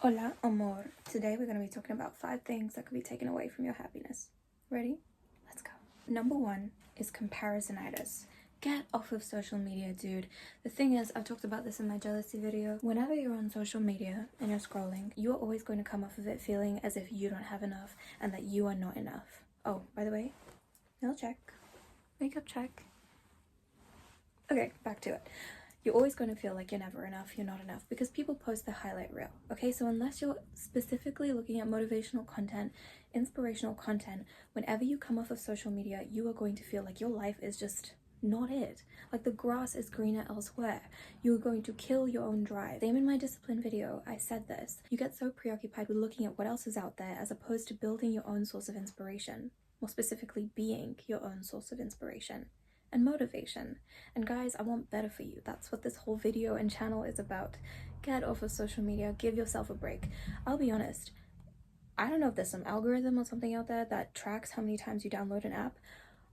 Hola, amor. Today we're going to be talking about 5 things that could be taken away from your happiness. Ready? Let's go. Number 1 is comparisonitis. Get off of social media, dude. The thing is, I've talked about this in my jealousy video. Whenever you're on social media and you're scrolling, you're always going to come off of it feeling as if you don't have enough and that you are not enough. Oh, by the way, nail check, makeup check. Okay, back to it. You're always going to feel like you're never enough, you're not enough, because people post the highlight reel, okay? So unless you're specifically looking at motivational content, inspirational content, whenever you come off of social media, you are going to feel like your life is just not it. Like the grass is greener elsewhere. You're going to kill your own drive. Same in my discipline video, I said this. You get so preoccupied with looking at what else is out there as opposed to building your own source of inspiration, more specifically being your own source of inspiration and motivation. And guys, I want better for you. That's what this whole video and channel is about. Get off of social media, give yourself a break. I'll be honest, I don't know if there's some algorithm or something out there that tracks how many times you download an app.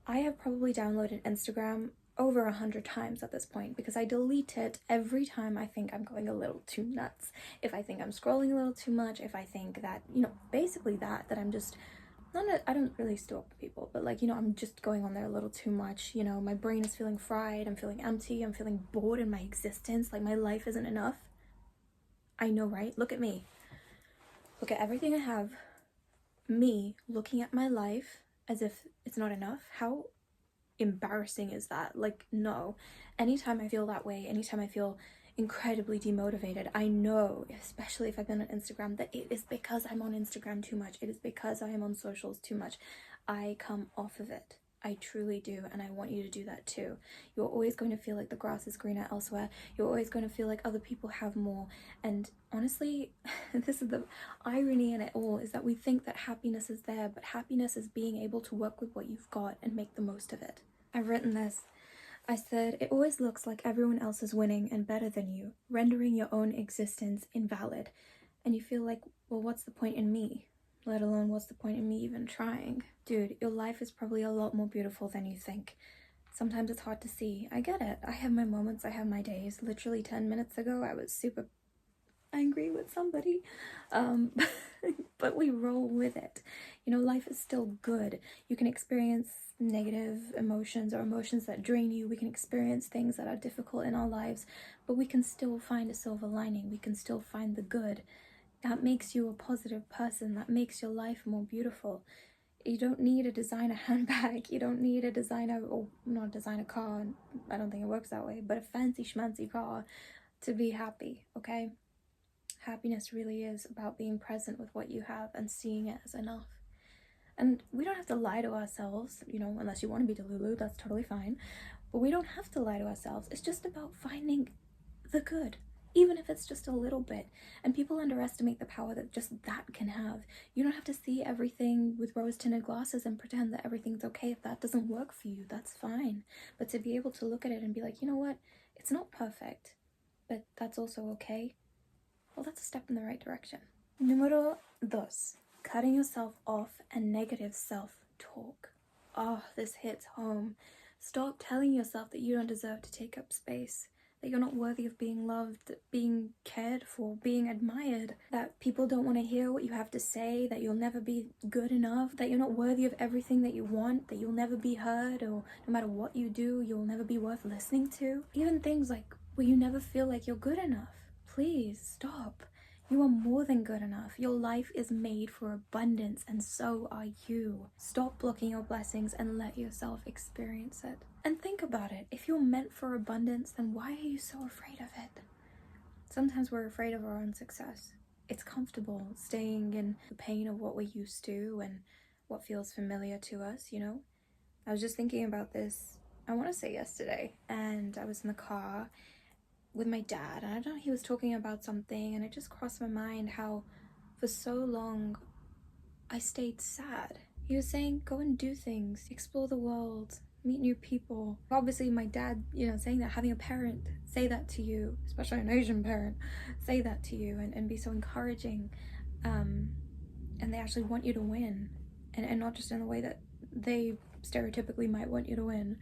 I have probably downloaded Instagram over 100 times at this point because I delete it every time I think I'm going a little too nuts. If I think I'm scrolling a little too much, if I think that, basically that I'm just I don't really stalk people, but I'm just going on there a little too much. My brain is feeling fried, I'm feeling empty, I'm feeling bored in my existence, like my life isn't enough. I know, right? Look at me. Look at everything I have. Me looking at my life as if it's not enough. How embarrassing is that? No. Anytime I feel that way, anytime I feel incredibly demotivated, I know, especially if I've been on Instagram, that it is because I'm on Instagram too much. It is because I am on socials too much. I come off of it. I truly do, and I want you to do that too. You're always going to feel like the grass is greener elsewhere. You're always going to feel like other people have more. And honestly, this is the irony in it all, is that we think that happiness is there, but happiness is being able to work with what you've got and make the most of it. I've written this. I said, it always looks like everyone else is winning and better than you, rendering your own existence invalid. And you feel like, well, what's the point in me? Let alone what's the point in me even trying? Dude, your life is probably a lot more beautiful than you think. Sometimes it's hard to see. I get it. I have my moments, I have my days. Literally 10 minutes ago, I was super angry with somebody. But we roll with it. Life is still good. You can experience negative emotions or emotions that drain you. We can experience things that are difficult in our lives, but we can still find a silver lining. We can still find the good. That makes you a positive person. That makes your life more beautiful. You don't need a designer handbag. You don't need a designer, or not a designer car. I don't think it works that way, but a fancy schmancy car to be happy, okay? Happiness really is about being present with what you have and seeing it as enough. And we don't have to lie to ourselves, unless you want to be Delulu, that's totally fine. But we don't have to lie to ourselves. It's just about finding the good, even if it's just a little bit. And people underestimate the power that just that can have. You don't have to see everything with rose-tinted glasses and pretend that everything's okay. If that doesn't work for you, that's fine. But to be able to look at it and be like, you know what? It's not perfect, but that's also okay. Well, that's a step in the right direction. Número 2. Cutting yourself off and negative self-talk. Oh, this hits home. Stop telling yourself that you don't deserve to take up space, that you're not worthy of being loved, being cared for, being admired, that people don't want to hear what you have to say, that you'll never be good enough, that you're not worthy of everything that you want, that you'll never be heard, or no matter what you do, you'll never be worth listening to. Even things like, well, you never feel like you're good enough. Please stop. You are more than good enough. Your life is made for abundance, and so are you. Stop blocking your blessings and let yourself experience it. And think about it. If you're meant for abundance, then why are you so afraid of it? Sometimes we're afraid of our own success. It's comfortable staying in the pain of what we're used to and what feels familiar to us, I was just thinking about this, I want to say yesterday, and I was in the car with my dad, and I don't know, he was talking about something, and it just crossed my mind how for so long I stayed sad. He was saying, go and do things, explore the world, meet new people. Obviously my dad, saying that, having a parent say that to you, especially an Asian parent, say that to you and be so encouraging, and they actually want you to win, and not just in the way that they stereotypically might want you to win.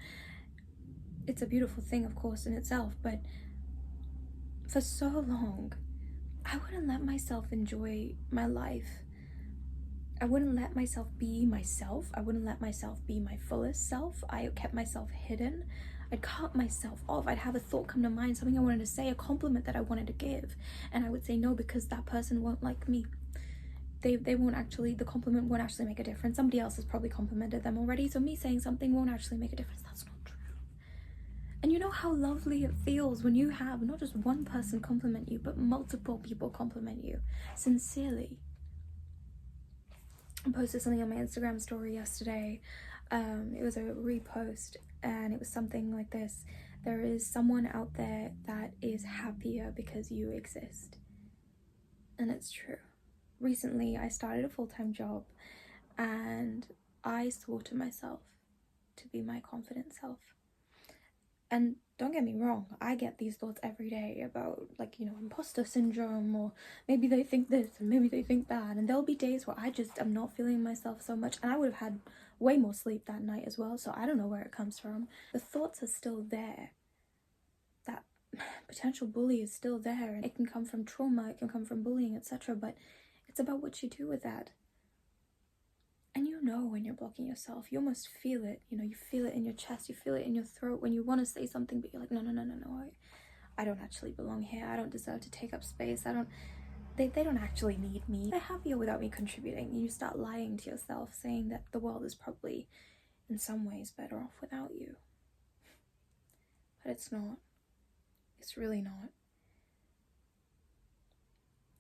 It's a beautiful thing, of course, in itself, but for so long, I wouldn't let myself enjoy my life. I wouldn't let myself be myself. I wouldn't let myself be my fullest self. I kept myself hidden. I'd cut myself off. I'd have a thought come to mind, something I wanted to say, a compliment that I wanted to give, and I would say no because that person won't like me. They won't actually, the compliment won't actually make a difference. Somebody else has probably complimented them already, so me saying something won't actually make a difference. That's not true. And you know how lovely it feels when you have not just one person compliment you, but multiple people compliment you sincerely. I posted something on my Instagram story yesterday. It was a repost, and it was something like this: there is someone out there that is happier because you exist. And it's true. Recently, I started a full-time job, and I swore to myself to be my confident self. And don't get me wrong, I get these thoughts every day about, like, you know, imposter syndrome, or maybe they think this and maybe they think that. And there'll be days where I just am not feeling myself so much, and I would have had way more sleep that night as well, so I don't know where it comes from. The thoughts are still there. That potential bully is still there, and it can come from trauma, it can come from bullying, etc. But it's about what you do with that. And you know when you're blocking yourself, you almost feel it, you know, you feel it in your chest, you feel it in your throat when you want to say something, but you're like, no, I don't actually belong here, I don't deserve to take up space, they don't actually need me, they're happier without me contributing. And you start lying to yourself, saying that the world is probably in some ways better off without you. But it's not. It's really not.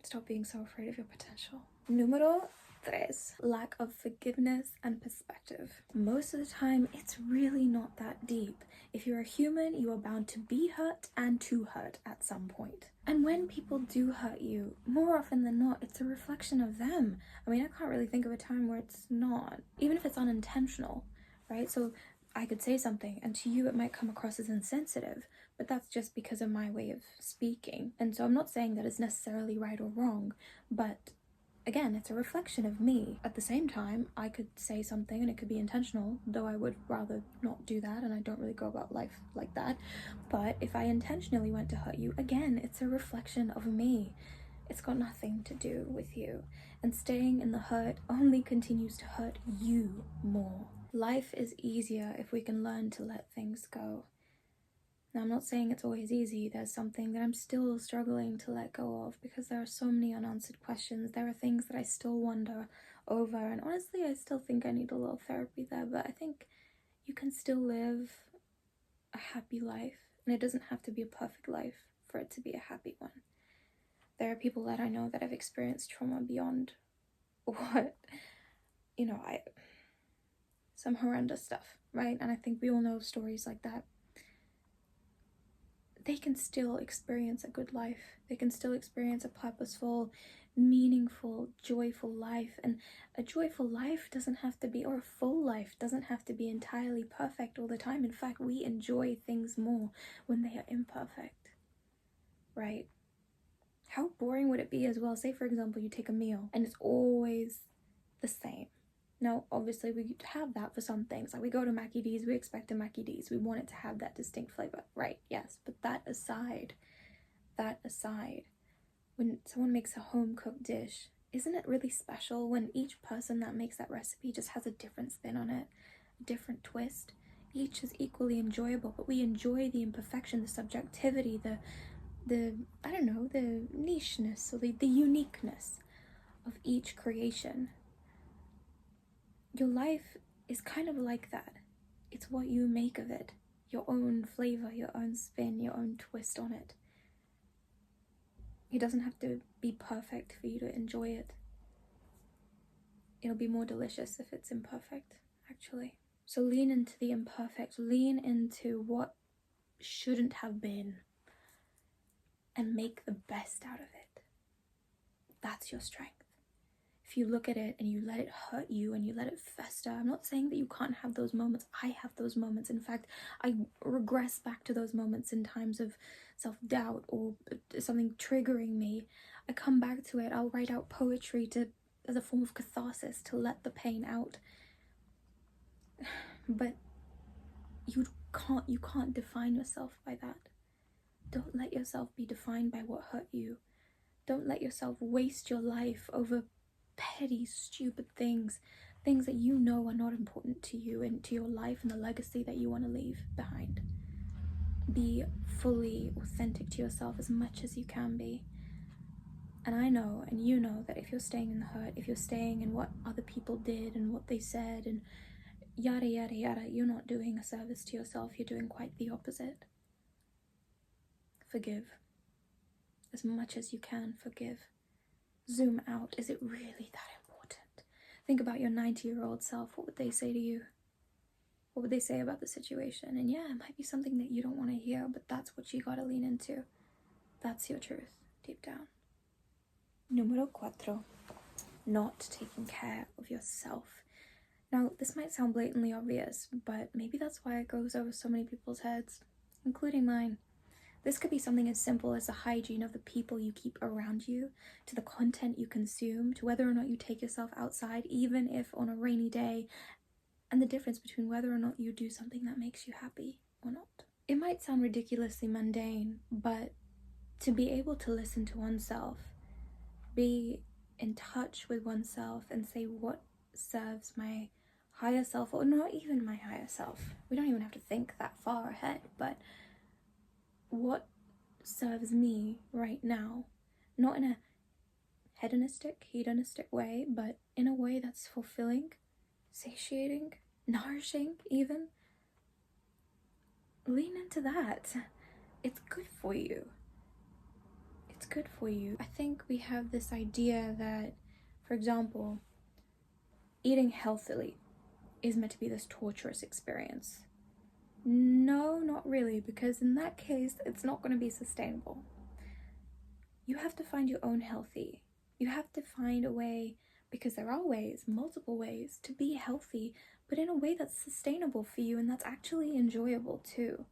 Stop being so afraid of your potential. Número 3. Lack of forgiveness and perspective. Most of the time, it's really not that deep. If you're a human, you are bound to be hurt and to hurt at some point. And when people do hurt you, more often than not, it's a reflection of them. I mean, I can't really think of a time where it's not, even if it's unintentional, right? So I could say something, and to you it might come across as insensitive, but that's just because of my way of speaking. And so I'm not saying that it's necessarily right or wrong, but again, it's a reflection of me. At the same time, I could say something and it could be intentional, though I would rather not do that, and I don't really go about life like that. But if I intentionally went to hurt you, again, it's a reflection of me. It's got nothing to do with you. And staying in the hurt only continues to hurt you more. Life is easier if we can learn to let things go. Now, I'm not saying it's always easy. There's something that I'm still struggling to let go of because there are so many unanswered questions. There are things that I still wonder over, and honestly, I still think I need a little therapy there, but I think you can still live a happy life, and it doesn't have to be a perfect life for it to be a happy one. There are people that I know that have experienced trauma beyond what, you know, some horrendous stuff, right? And I think we all know stories like that. They can still experience a good life. They can still experience a purposeful, meaningful, joyful life. And a joyful life doesn't have to be, or a full life doesn't have to be entirely perfect all the time. In fact, we enjoy things more when they are imperfect, right? How boring would it be as well? Say, for example, you take a meal and it's always the same. Now, obviously, we have that for some things. Like, we go to Mackie D's, we expect a Mackie D's. We want it to have that distinct flavor, right? Yes, but that aside, when someone makes a home-cooked dish, isn't it really special when each person that makes that recipe just has a different spin on it, a different twist? Each is equally enjoyable, but we enjoy the imperfection, the subjectivity, the I don't know, the nicheness, or the uniqueness of each creation. Your life is kind of like that. It's what you make of it. Your own flavor, your own spin, your own twist on it. It doesn't have to be perfect for you to enjoy it. It'll be more delicious if it's imperfect, actually. So lean into the imperfect. Lean into what shouldn't have been and make the best out of it. That's your strength. If you look at it and you let it hurt you and you let it fester, I'm not saying that you can't have those moments. I have those moments. In fact, I regress back to those moments in times of self-doubt or something triggering me. I come back to it. I'll write out poetry as a form of catharsis to let the pain out. But you can't define yourself by that. Don't let yourself be defined by what hurt you. Don't let yourself waste your life over petty, stupid things that you know are not important to you and to your life and the legacy that you want to leave behind. Be fully authentic to yourself as much as you can be. And I know, and you know, that if you're staying in the hurt, if you're staying in what other people did and what they said and yada yada yada, you're not doing a service to yourself. You're doing quite the opposite. Forgive. As much as you can, forgive. Zoom out. Is it really that important? Think about your 90-year-old self. What would they say to you? What would they say about the situation? And yeah, it might be something that you don't want to hear, but that's what you gotta lean into. That's your truth, deep down. Número 4. Not taking care of yourself. Now, this might sound blatantly obvious, but maybe that's why it goes over so many people's heads, including mine. This could be something as simple as the hygiene of the people you keep around you, to the content you consume, to whether or not you take yourself outside, even if on a rainy day, and the difference between whether or not you do something that makes you happy or not. It might sound ridiculously mundane, but to be able to listen to oneself, be in touch with oneself and say what serves my higher self, or not even my higher self. We don't even have to think that far ahead, but what serves me right now, not in a hedonistic way, but in a way that's fulfilling, satiating, nourishing even. Lean into that. It's good for you. It's good for you. I think we have this idea that, for example, eating healthily is meant to be this torturous experience. No, not really, because in that case, it's not going to be sustainable. You have to find your own healthy. You have to find a way, because there are ways, multiple ways, to be healthy, but in a way that's sustainable for you and that's actually enjoyable too.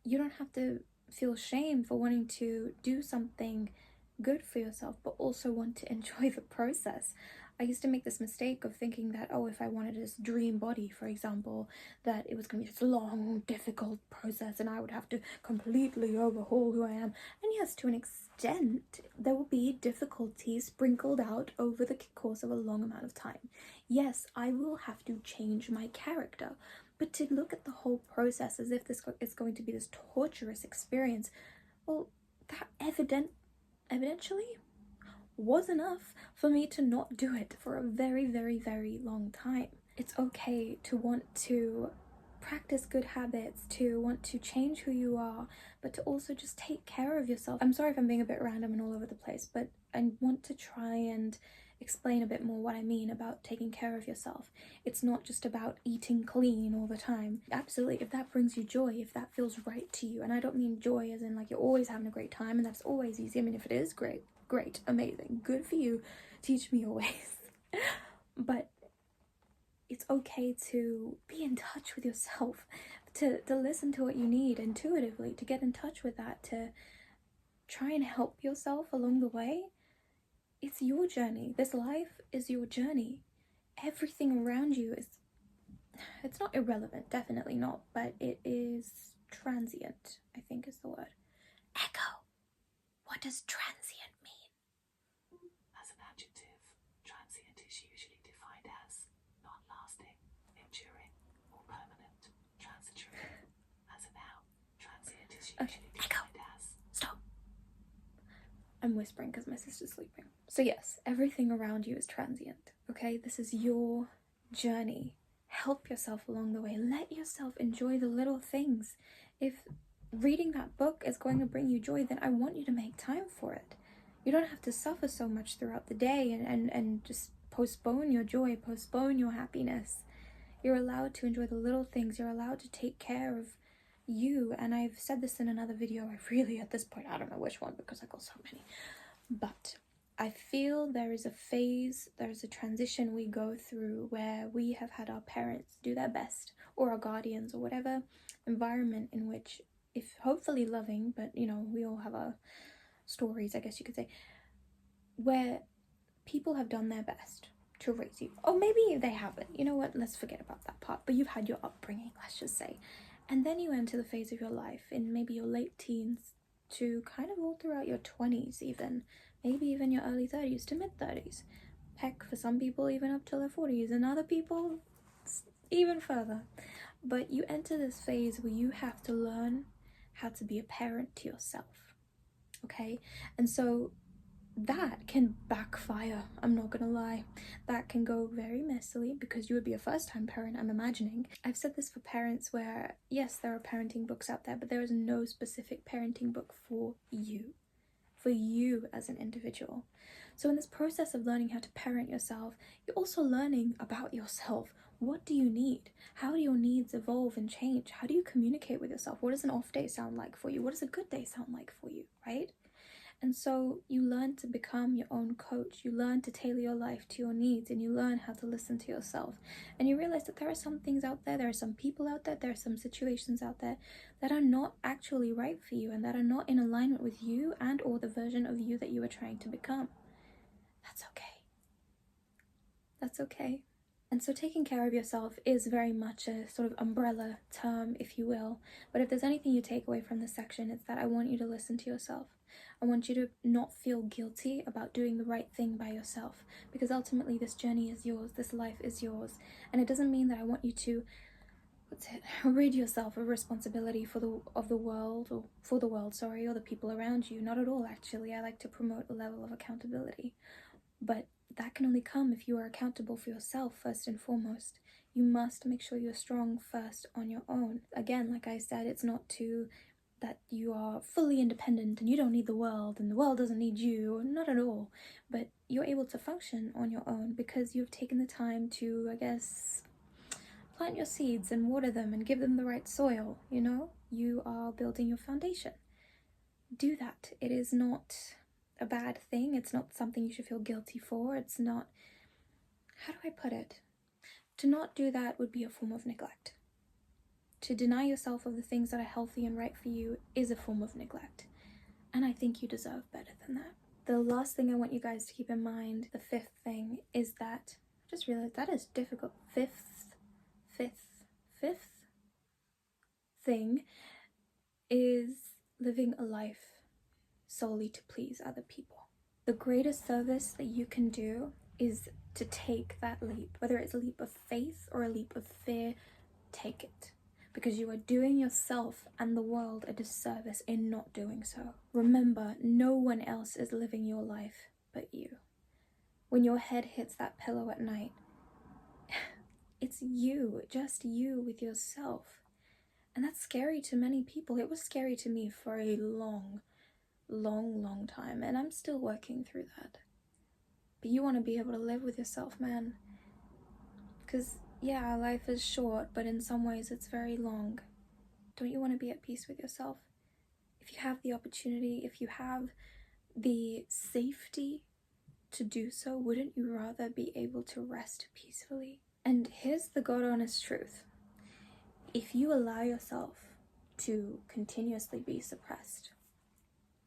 You don't have to feel shame for wanting to do something good for yourself, but also want to enjoy the process. I used to make this mistake of thinking that, oh, if I wanted this dream body, for example, that it was going to be this long, difficult process and I would have to completely overhaul who I am. And yes, to an extent, there will be difficulties sprinkled out over the course of a long amount of time. Yes, I will have to change my character, but to look at the whole process as if this is going to be this torturous experience, well, that evidentially was enough for me to not do it for a very, very, very long time. It's okay to want to practice good habits, to want to change who you are, but to also just take care of yourself. I'm sorry if I'm being a bit random and all over the place, but I want to try and explain a bit more what I mean about taking care of yourself. It's not just about eating clean all the time. Absolutely, if that brings you joy, if that feels right to you, and I don't mean joy as in like you're always having a great time and that's always easy. I mean, if it is great, amazing, good for you, teach me your ways. But it's okay to be in touch with yourself, to listen to what you need intuitively, to get in touch with that, to try and help yourself along the way. It's your journey. This life is your journey. Everything around you it's not irrelevant, definitely not, but it is transient, I think is the word. Echo, what does transient mean? As an adjective, transient is usually defined as non-lasting, enduring, or permanent, transitory. As a noun, transient is usually defined as... Stop. I'm whispering because my sister's sleeping. So yes, everything around you is transient, okay? This is your journey. Help yourself along the way. Let yourself enjoy the little things. If reading that book is going to bring you joy, then I want you to make time for it. You don't have to suffer so much throughout the day and just postpone your joy, postpone your happiness. You're allowed to enjoy the little things. You're allowed to take care of you. And I've said this in another video. I really, at this point, I don't know which one because I got so many. But I feel there is a phase, there's a transition we go through where we have had our parents do their best, or our guardians, or whatever environment in which, if hopefully loving, but you know, we all have our stories, I guess you could say, where people have done their best to raise you. Or maybe they haven't. You know what? Let's forget about that part. But you've had your upbringing, let's just say. And then you enter the phase of your life in maybe your late teens to kind of all throughout your 20s even, maybe even your early 30s to mid 30s. Heck, for some people, even up to their 40s, and other people, even further. But you enter this phase where you have to learn how to be a parent to yourself, okay? And so that can backfire, I'm not gonna lie. That can go very messily because you would be a first-time parent, I'm imagining. I've said this for parents where, yes, there are parenting books out there, but there is no specific parenting book for you as an individual. So in this process of learning how to parent yourself, you're also learning about yourself. What do you need? How do your needs evolve and change? How do you communicate with yourself? What does an off day sound like for you? What does a good day sound like for you, right? And so you learn to become your own coach. You learn to tailor your life to your needs, and you learn how to listen to yourself. And you realize that there are some things out there, there are some people out there, there are some situations out there that are not actually right for you and that are not in alignment with you and or the version of you that you are trying to become. That's okay. That's okay. And so taking care of yourself is very much a sort of umbrella term, if you will. But if there's anything you take away from this section, it's that I want you to listen to yourself. I want you to not feel guilty about doing the right thing by yourself, because ultimately this journey is yours, this life is yours. And it doesn't mean that I want you to rid yourself of responsibility for the world, or the people around you. Not at all, actually. I like to promote a level of accountability. But that can only come if you are accountable for yourself first and foremost. You must make sure you're strong first on your own. Again, like I said, it's not that you are fully independent and you don't need the world and the world doesn't need you, not at all. But you're able to function on your own because you've taken the time to, I guess, plant your seeds and water them and give them the right soil, you know? You are building your foundation. Do that. It is not a bad thing. It's not something you should feel guilty for. It's not, how do I put it? To not do that would be a form of neglect. To deny yourself of the things that are healthy and right for you is a form of neglect. And I think you deserve better than that. The last thing I want you guys to keep in mind, the fifth thing, is that, I just realized that is difficult. Fifth thing is living a life solely to please other people. The greatest service that you can do is to take that leap, whether it's a leap of faith or a leap of fear. Take it, because you are doing yourself and the world a disservice in not doing so. Remember, no one else is living your life but you. When your head hits that pillow at night, it's you, just you with yourself. And that's scary to many people. It was scary to me for a long time, and I'm still working through that. But you want to be able to live with yourself, man. Because, yeah, life is short, but in some ways it's very long. Don't you want to be at peace with yourself? If you have the opportunity, if you have the safety to do so, wouldn't you rather be able to rest peacefully? And here's the God honest truth. If you allow yourself to continuously be suppressed,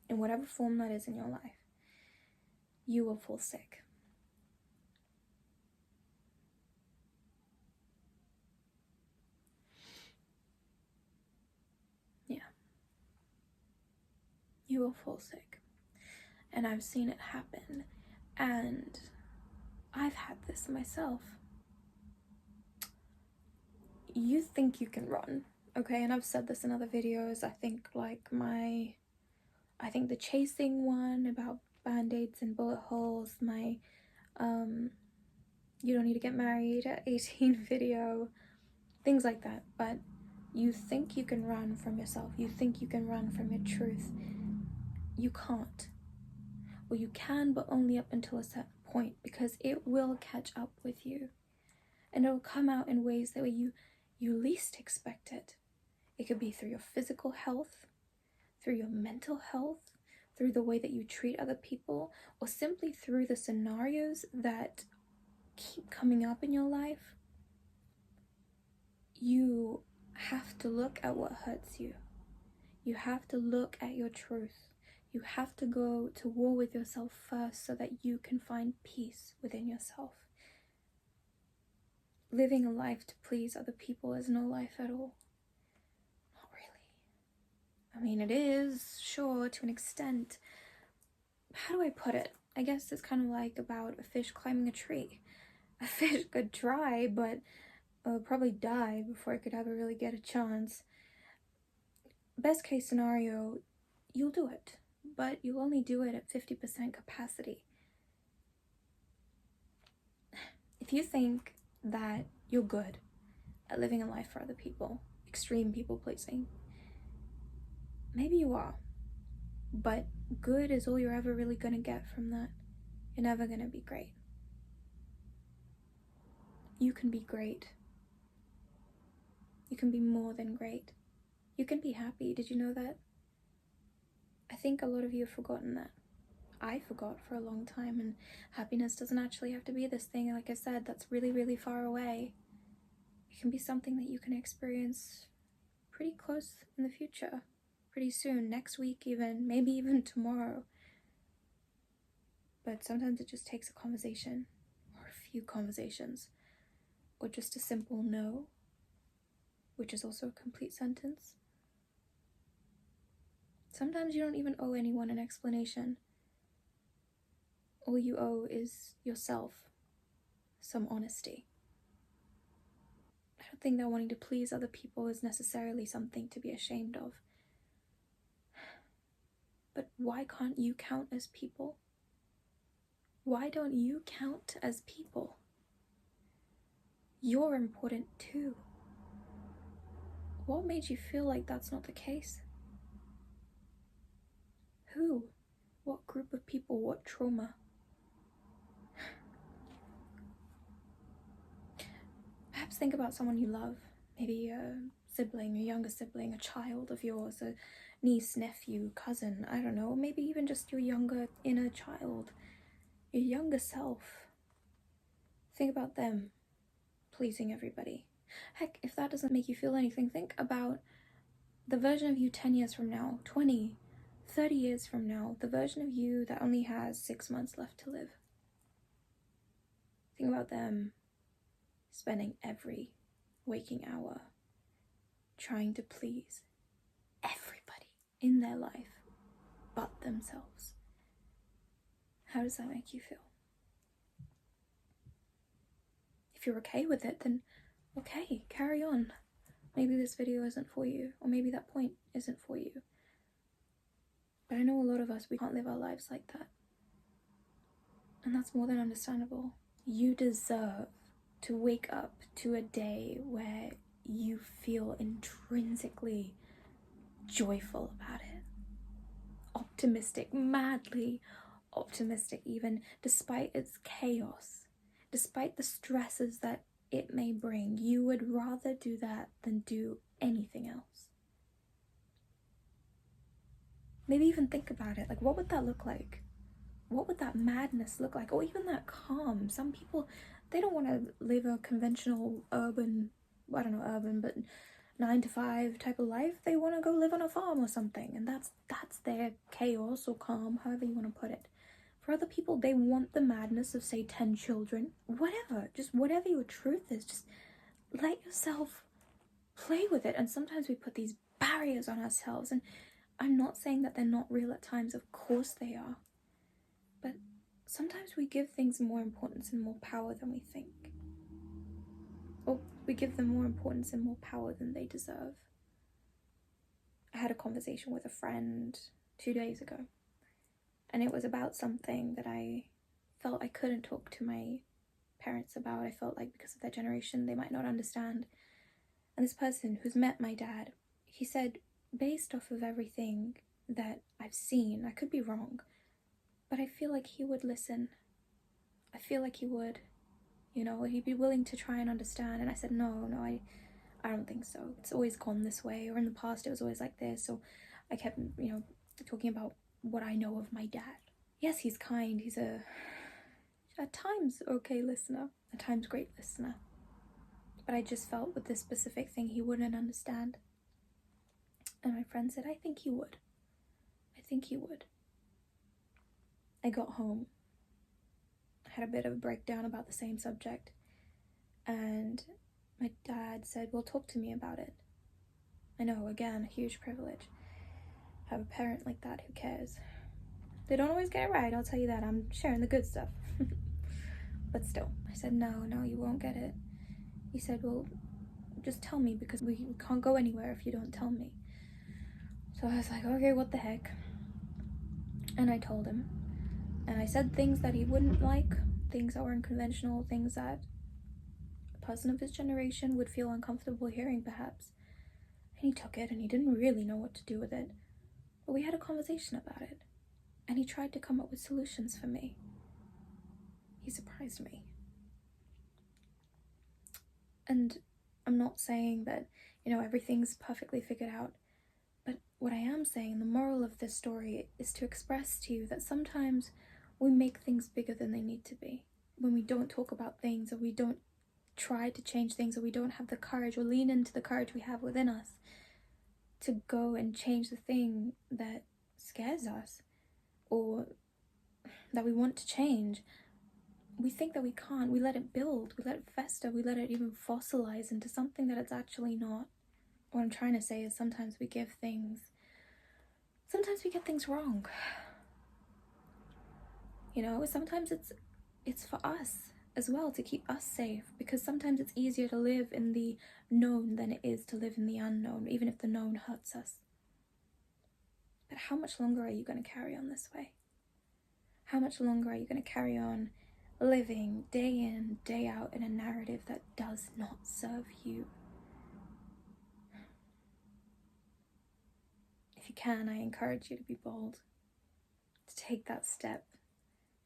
in whatever form that is in your life, you will fall sick. Yeah. You will fall sick. And I've seen it happen. And I've had this myself. You think you can run, okay? And I've said this in other videos. I think the chasing one about band-aids and bullet holes, my you don't need to get married at 18 video, things like that. But you think you can run from yourself. You think you can run from your truth. You can't. Or you can, but only up until a certain point, because it will catch up with you. And it'll come out in ways that you least expect it. It could be through your physical health, through your mental health, through the way that you treat other people, or simply through the scenarios that keep coming up in your life. You have to look at what hurts you. You have to look at your truth. You have to go to war with yourself first so that you can find peace within yourself. Living a life to please other people is no life at all. Not really. I mean, it is, sure, to an extent, how do I put it? I guess it's kind of like about a fish climbing a tree. A fish could try, but probably die before it could ever really get a chance. Best case scenario, you'll do it, but you'll only do it at 50% capacity. If you think that you're good at living a life for other people, extreme people pleasing, maybe you are, but good is all you're ever really gonna get from that. You're never gonna be great. You can be great. You can be more than great. You can be happy. Did you know that? I think a lot of you have forgotten that. I forgot for a long time, and happiness doesn't actually have to be this thing, like I said, that's really, really far away. It can be something that you can experience pretty close in the future, pretty soon, next week even, maybe even tomorrow. But sometimes it just takes a conversation, or a few conversations, or just a simple no, which is also a complete sentence. Sometimes you don't even owe anyone an explanation. All you owe is yourself some honesty. I don't think that wanting to please other people is necessarily something to be ashamed of. But why can't you count as people? Why don't you count as people? You're important too. What made you feel like that's not the case? Who? What group of people? What trauma? Perhaps think about someone you love. Maybe a sibling, a younger sibling, a child of yours, a niece, nephew, cousin, I don't know. Maybe even just your younger inner child, your younger self. Think about them pleasing everybody. Heck, if that doesn't make you feel anything, think about the version of you 10 years from now, 20, 30 years from now, the version of you that only has 6 months left to live. Think about them spending every waking hour trying to please everybody in their life but themselves. How does that make you feel? If you're okay with it, then okay, carry on. Maybe this video isn't for you, or maybe that point isn't for you. But I know a lot of us, we can't live our lives like that. And that's more than understandable. You deserve to wake up to a day where you feel intrinsically joyful about it. Optimistic, madly optimistic even, despite its chaos, despite the stresses that it may bring. You would rather do that than do anything else. Maybe even think about it, like what would that look like? What would that madness look like? Or even that calm. Some people, they don't want to live a conventional urban, I don't know, urban, but 9 to 5 type of life. They want to go live on a farm or something, and that's their chaos or calm, however you want to put it. For other people, they want the madness of, say, 10 children. Whatever, just whatever your truth is, just let yourself play with it. And sometimes we put these barriers on ourselves, and I'm not saying that they're not real at times, of course they are. But sometimes we give things more importance and more power than we think. Or we give them more importance and more power than they deserve. I had a conversation with a friend 2 days ago, and it was about something that I felt I couldn't talk to my parents about. I felt like because of their generation, they might not understand. And this person who's met my dad, he said, based off of everything that I've seen, I could be wrong, but I feel like he would listen. I feel like he would. You know, he'd be willing to try and understand. And I said, no, I don't think so. It's always gone this way, or in the past it was always like this. So I kept, talking about what I know of my dad. Yes, he's kind. He's at times, okay listener. At times, great listener. But I just felt with this specific thing, he wouldn't understand. And my friend said, I think he would. I think he would. I got home, had a bit of a breakdown about the same subject, and my dad said, well, talk to me about it. I know, again, a huge privilege. Have a parent like that who cares. They don't always get it right, I'll tell you that. I'm sharing the good stuff. But still, I said, no, you won't get it. He said, well, just tell me, because we can't go anywhere if you don't tell me. So I was like, okay, what the heck? And I told him. And I said things that he wouldn't like, things that were unconventional, things that a person of his generation would feel uncomfortable hearing, perhaps. And he took it, and he didn't really know what to do with it. But we had a conversation about it. And he tried to come up with solutions for me. He surprised me. And I'm not saying that, everything's perfectly figured out. But what I am saying, the moral of this story, is to express to you that sometimes we make things bigger than they need to be. When we don't talk about things, or we don't try to change things, or we don't have the courage, or lean into the courage we have within us to go and change the thing that scares us, or that we want to change, we think that we can't. We let it build, we let it fester, we let it even fossilize into something that it's actually not. What I'm trying to say is sometimes we get things wrong. Sometimes it's for us as well, to keep us safe, because sometimes it's easier to live in the known than it is to live in the unknown, even if the known hurts us. But how much longer are you going to carry on this way? How much longer are you going to carry on living day in, day out in a narrative that does not serve you? If you can, I encourage you to be bold, to take that step.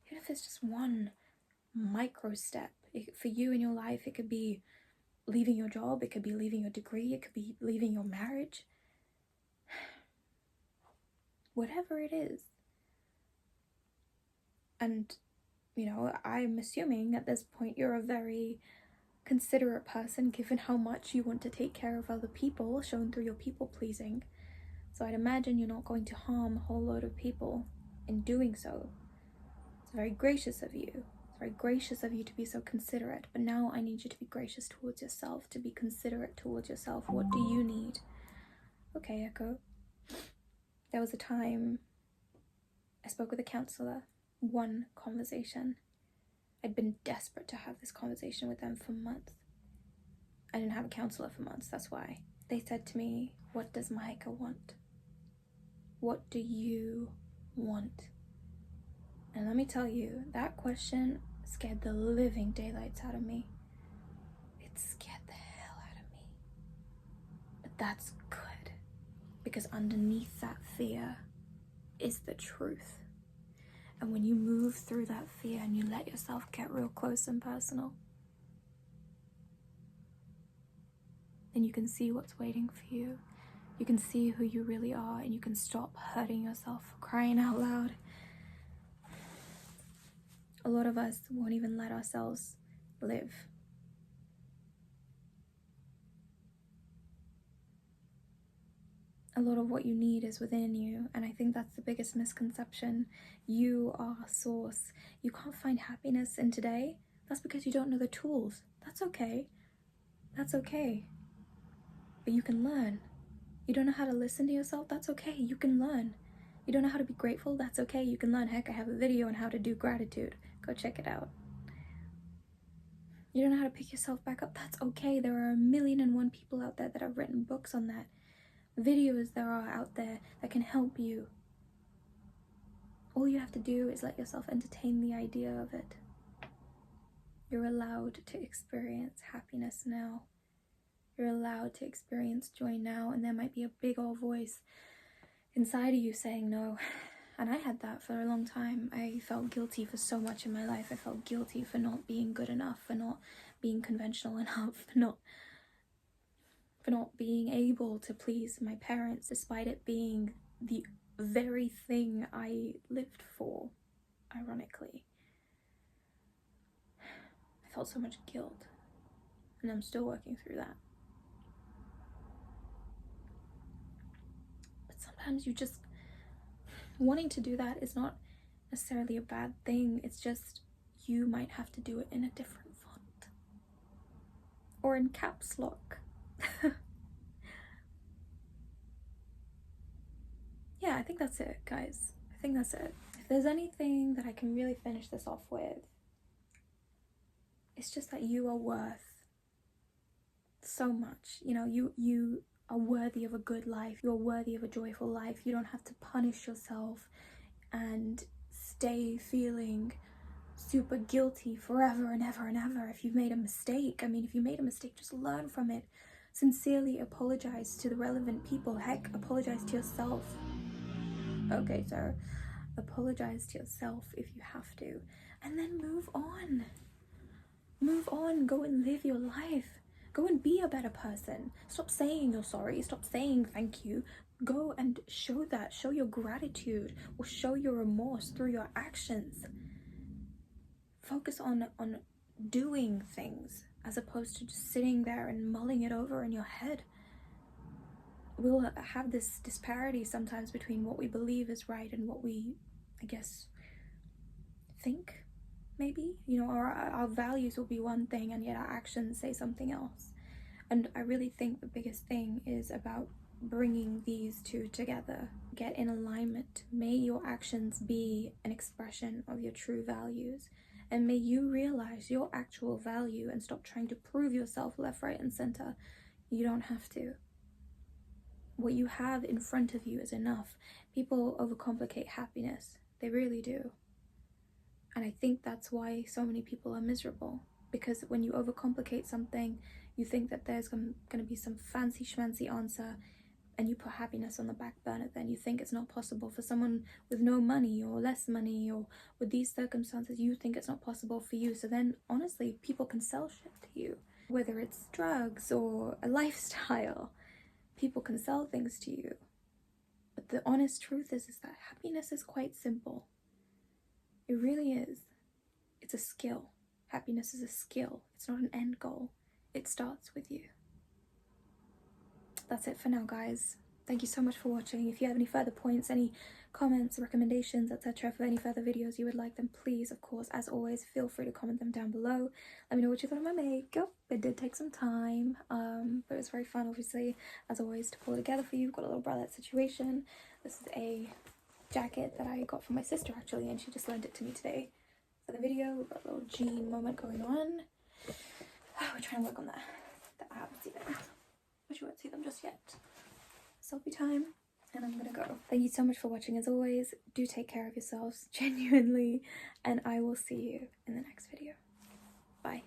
Even if it's just one micro step. For you in your life, it could be leaving your job, it could be leaving your degree, it could be leaving your marriage. Whatever it is. And, I'm assuming at this point you're a very considerate person, given how much you want to take care of other people, shown through your people pleasing. So I'd imagine you're not going to harm a whole load of people in doing so. It's very gracious of you. It's very gracious of you to be so considerate. But now I need you to be gracious towards yourself, to be considerate towards yourself. What do you need? Okay, Echo. There was a time I spoke with a counselor. One conversation. I'd been desperate to have this conversation with them for months. I didn't have a counselor for months, that's why. They said to me, what does Mahika want? What do you want? And let me tell you, that question scared the living daylights out of me. It scared the hell out of me. But that's good, because underneath that fear is the truth. And when you move through that fear and you let yourself get real close and personal, then you can see what's waiting for you. You can see who you really are, and you can stop hurting yourself for crying out loud. A lot of us won't even let ourselves live. A lot of what you need is within you, and I think that's the biggest misconception. You are source. You can't find happiness in today. That's because you don't know the tools. That's okay. That's okay. But you can learn. You don't know how to listen to yourself? That's okay. You can learn. You don't know how to be grateful? That's okay. You can learn. Heck, I have a video on how to do gratitude. Go check it out. You don't know how to pick yourself back up? That's okay. There are 1,000,001 people out there that have written books on that. Videos there are out there that can help you. All you have to do is let yourself entertain the idea of it. You're allowed to experience happiness now. You're allowed to experience joy now, and there might be a big old voice inside of you saying no. And I had that for a long time. I felt guilty for so much in my life. I felt guilty for not being good enough, for not being conventional enough, for not being able to please my parents, despite it being the very thing I lived for, ironically. I felt so much guilt, and I'm still working through that. But sometimes wanting to do that is not necessarily a bad thing. It's just you might have to do it in a different font, or in caps lock. Yeah, I think that's it, guys. I think that's it. if there's anything that I can really finish this off with, it's just that you are worth so much. You know, you are worthy of a good life. You're worthy of a joyful life. You don't have to punish yourself and stay feeling super guilty forever and ever and ever if you've made a mistake. I mean, if you made a mistake, just learn from it. Sincerely apologize to the relevant people. Heck, apologize to yourself. Okay, so apologize to yourself if you have to, and then move on. Move on. Go and live your life. Go and be a better person. Stop saying you're sorry. Stop saying thank you. Go and show that. Show your gratitude or show your remorse through your actions. Focus on doing things as opposed to just sitting there and mulling it over in your head. We'll have this disparity sometimes between what we believe is right and what we, I guess, think. Maybe, you know, our values will be one thing and yet our actions say something else. And I really think the biggest thing is about bringing these two together. Get in alignment. May your actions be an expression of your true values, and may you realize your actual value and stop trying to prove yourself left, right, and center. You don't have to. What you have in front of you is enough. People overcomplicate happiness. They really do. And I think that's why so many people are miserable. Because when you overcomplicate something, you think that there's going to be some fancy schmancy answer, and you put happiness on the back burner. Then you think it's not possible for someone with no money or less money, or with these circumstances, you think it's not possible for you. So then, honestly, people can sell shit to you. Whether it's drugs or a lifestyle, people can sell things to you. But the honest truth is that happiness is quite simple. It really is. It's a skill. Happiness is a skill. It's not an end goal. It starts with you. That's it for now, guys. Thank you so much for watching. If you have any further points, any comments, recommendations, etc. for any further videos you would like, then please, of course, as always, feel free to comment them down below. Let me know what you thought of my makeup. It did take some time, but it was very fun, obviously, as always, to pull it together for you. Got a little bralette situation. This is a jacket that I got from my sister, actually, and she just lent it to me today for the video. We've got a little jean moment going on. We're trying to work on the abs even, but you won't see them just yet. Selfie time, and I'm gonna go. Thank you so much for watching. As always, do take care of yourselves, genuinely, and I will see you in the next video. Bye.